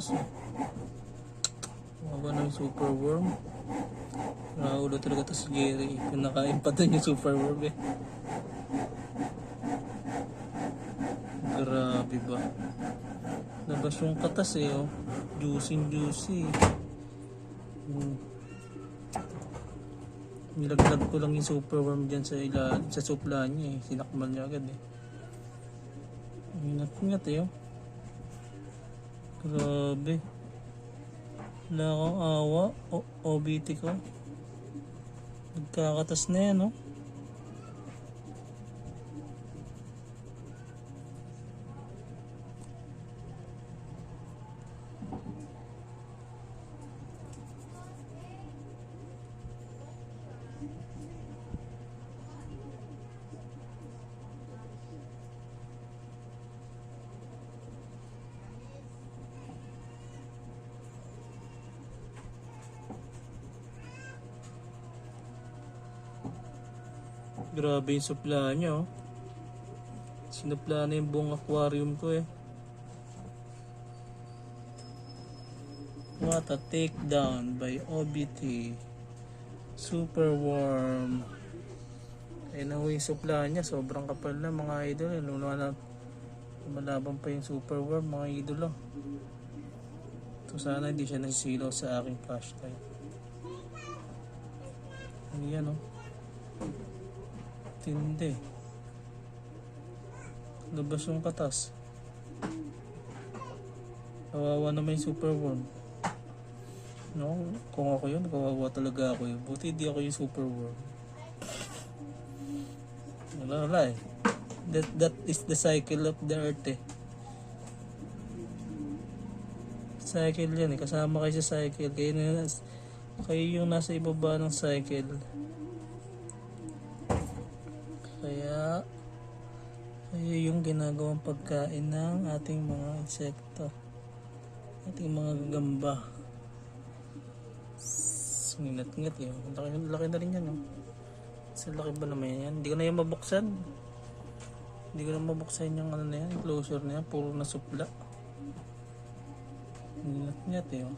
katas eh. Wawa na yung superworm. Nakaulo talaga to si Jerry. Kung nakain pa dun yung superworm eh. Grabe ba? Labas yung katas eh oh. Juicy. Nilaglag ko lang yung superworm dyan sa supla niya eh. Sinakmal niya agad eh. Ingat eh oh. Grabe. Wala akong awa. OBT ko. Nagkakatas na yan oh. Grabe yung supla niya oh. Sinupla na yung buong aquarium ko eh. What a takedown by OBT. Superworm. Ayun na yung supla niya. Sobrang kapal na mga idol. Lumalaban pa yung superworm mga idol. So sana hindi siya nasisilaw sa aking flashlight. Ayan oh. Tindi. Labas yung katas. Kawawa naman yung superworm. No, kung ako yun, kawawa talaga ako yun. Buti di ako yung superworm. Wala eh. That is the cycle of the earth eh. Cycle yan eh. Kasama kayo sa cycle. Kayo yung nasa ibaba ng cycle. Kaya yung ginagawang pagkain ng ating mga insekto, ating mga gagamba. Ngingat-ngat yun. Laki na rin yan no? Sa laki ba naman yan? Hindi ko na yan mabuksan. Hindi ko na mabuksan yung ano na yan, yung closure na yan. Puro na supla. Ngingat-ngat yun.